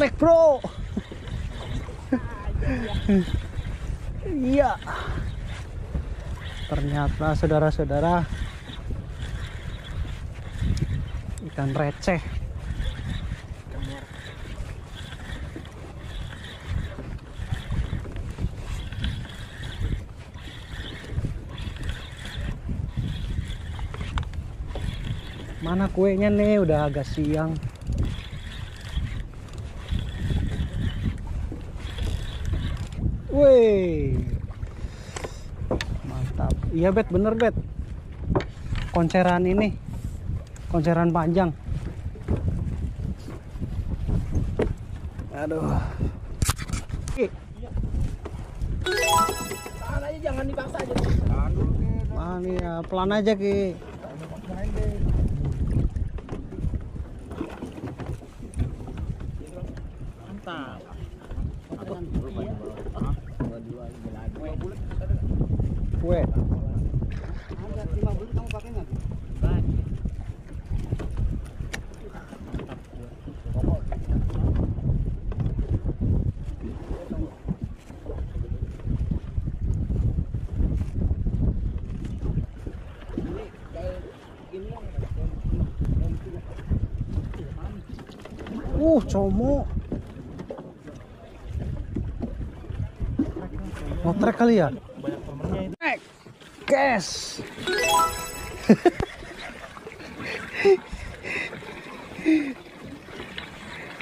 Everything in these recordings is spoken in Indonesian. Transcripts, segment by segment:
strike bro. Iya. Ternyata saudara-saudara, ikan receh. Mana kuenya nih, udah agak siang. Wih, mantap. Iya Bet, bener Bet. Konceran ini, konceran panjang. Aduh. Tahan aja, jangan dipaksa aja. Nih ya, pelan aja Ki. Mantap. Kue. Ada 50 kamu pakai nggak? Como. Ngotrek kali ya? Banyak temennya itu. Guys.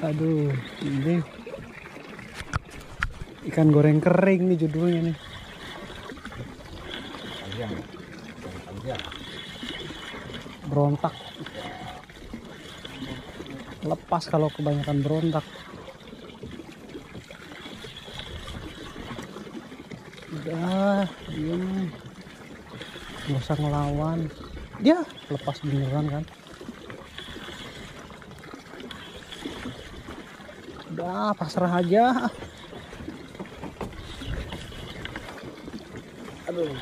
Aduh, ini ikan goreng kering nih judulnya nih. Berontak. Lepas kalau kebanyakan berontak. Udah, diem. Nggak usah ngelawan. Dia lepas beneran kan. Udah, pasrah aja. Aduh.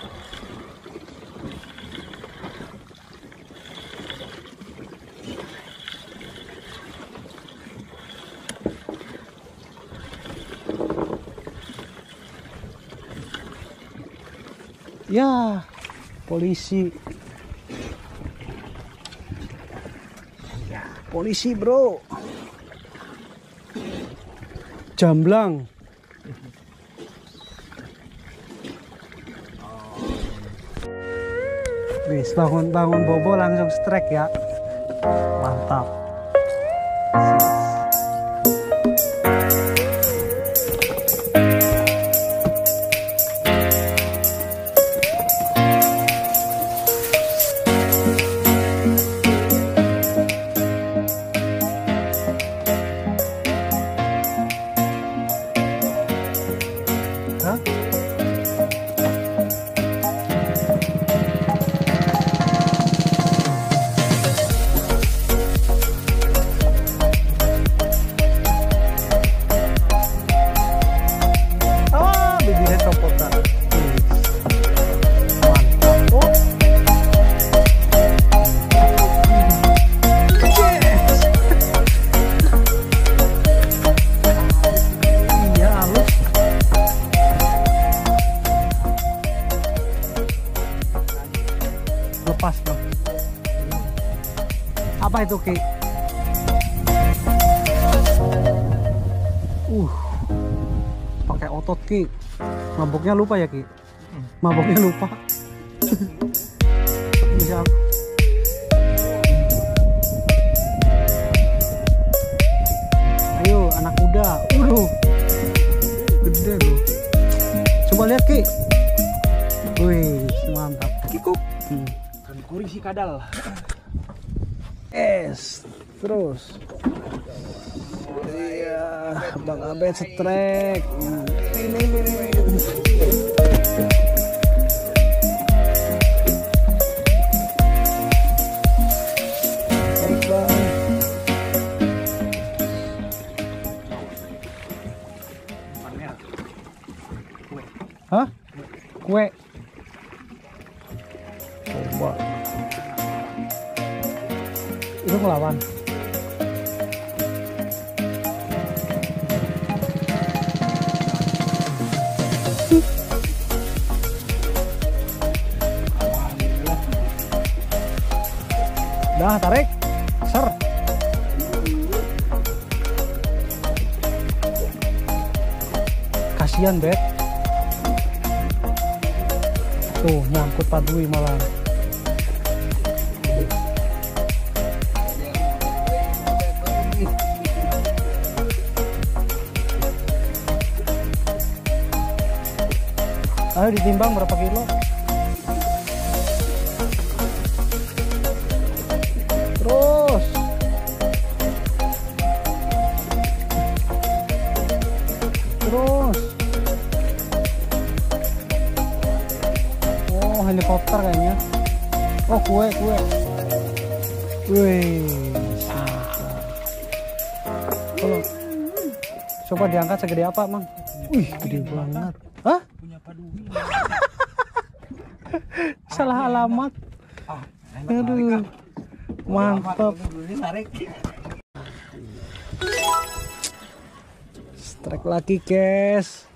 Ya, polisi. Ya, polisi bro. Jamblang. Wis, bangun-bangun bobo langsung strike ya. Mantap. Lepas bang. Apa itu Ki? Pakai otot Ki. Maboknya lupa ya Ki? Maboknya lupa. Bisa. Ayo anak muda. Gede loh. Coba lihat Ki. Wih, mantap. Kikuk. Kan kuri si kadal. Terus. Iya, Bang Abed strike. Ini. Hah? Kue. Coba. Itu ngelawan. kasihan bet. Tuh nyangkut Pak Dwi malah. Ayo ditimbang berapa kilo? Terus. Terus. Oh, helikopter kayaknya. Oh, kue. Wih. Kalau coba diangkat segede apa, Mang? Wih, gede banget. Hah? Punya Pak Dwi. Salah alamat. Aduh. Mantap. Strike lagi, guys.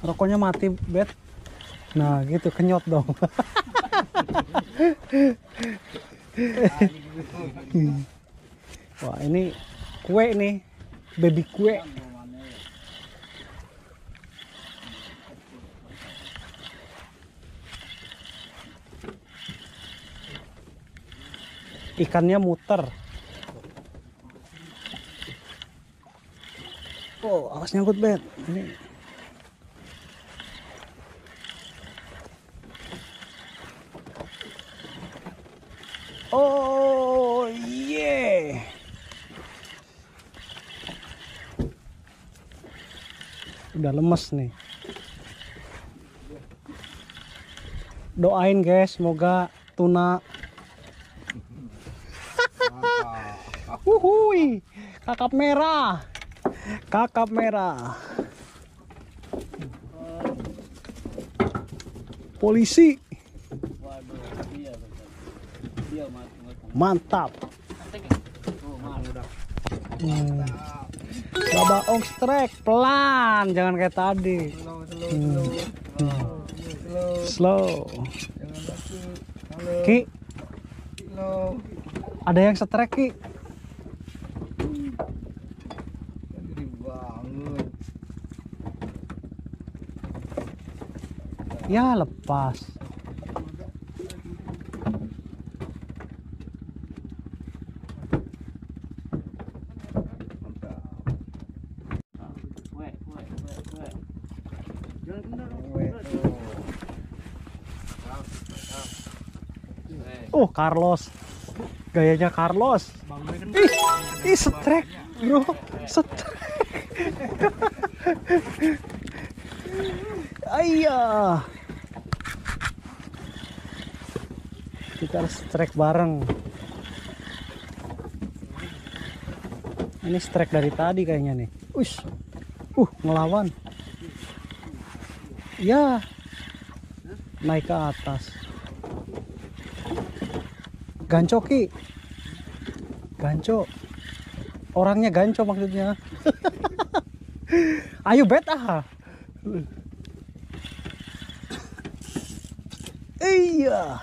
Rokoknya mati, bet. Nah, gitu kenyot dong. Wah, ini kue nih. Baby kue. Ikannya muter. Oh, awas nyangkut, bet. Ini. Oh, yeah. Udah lemes nih. Doain, guys, semoga tuna. Wuhui, kakap merah. Kakap merah. Polisi. Mantap. Coba strike pelan, jangan kayak tadi. Slow. Ki. Ada yang strike, Ki. Ya lepas. Oh, Carlos. Gayanya Carlos. Ih, strike, bro. Strike. Ayah. Kita harus strike bareng. Ini strike dari tadi kayaknya nih. Ush. Ngelawan. Ya. Naik ke atas. Ganco, Ki. Ganco. Orangnya ganco maksudnya. Ayo bet ah. Iya.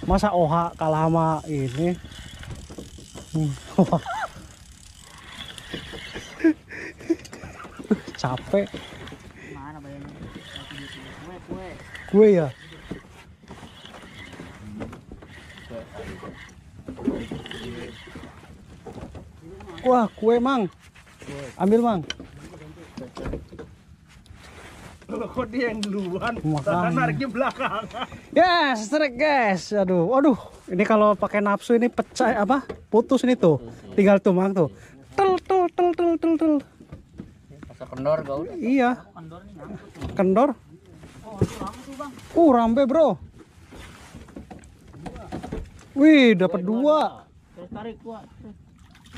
Masa Oha kalah sama ini? Capek. Mana bayangin? Kue ya. Wah, kue, Mang. Ambil, Mang. Kok dia yang duluan? Makanya. Nariknya belakang. Yes, strike, guys. Aduh. Ini kalau pakai nafsu ini pecah apa? Putus ini tuh. Tinggal tuh, Mang tuh. Tel. Masa kendor gak udah? Iya. Kendor. Rambe, bro. Wih, dapat 2. Terus tarik kuat.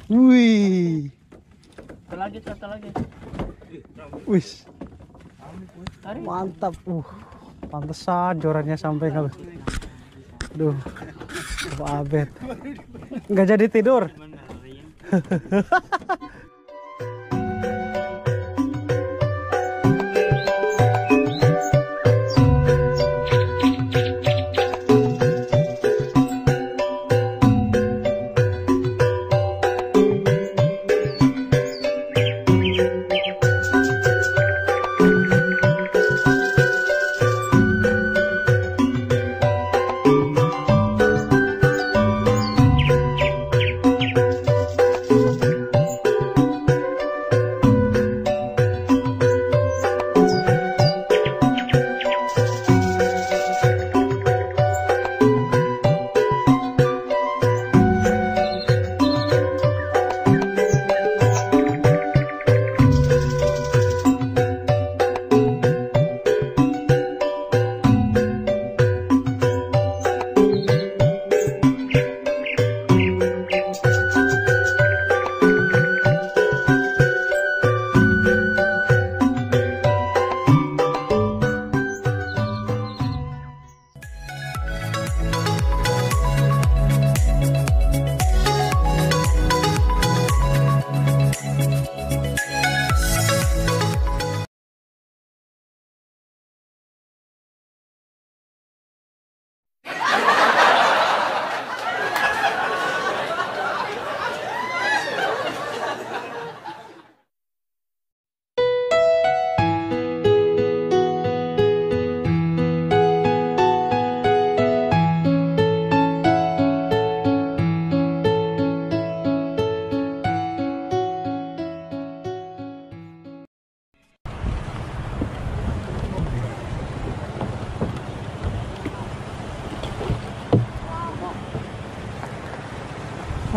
Wih. Satu lagi. Wih. Tarik. Mantap. Pantesan jorannya sampai nggak. Duh. Pak Abed. Nggak jadi tidur.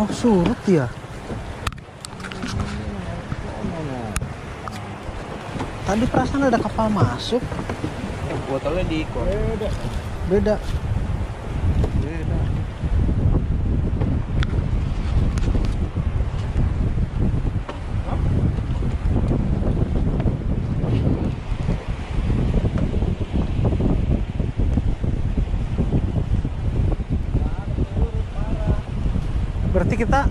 Oh, surut ya. Tadi perasaan ada kapal masuk. Botolnya di Beda. beda. Berarti kita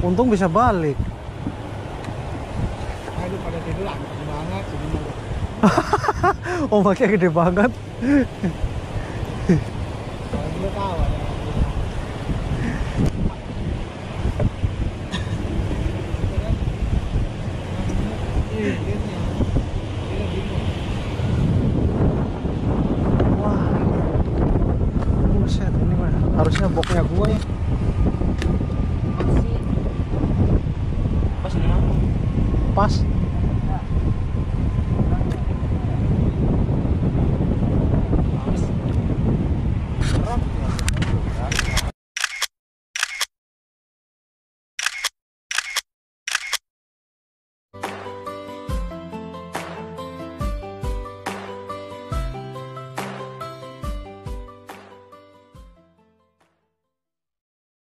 untung bisa balik. Ombaknya gede banget. Wah, buset, ini mah harusnya boknya gua ya. Pas ini mah. Pas.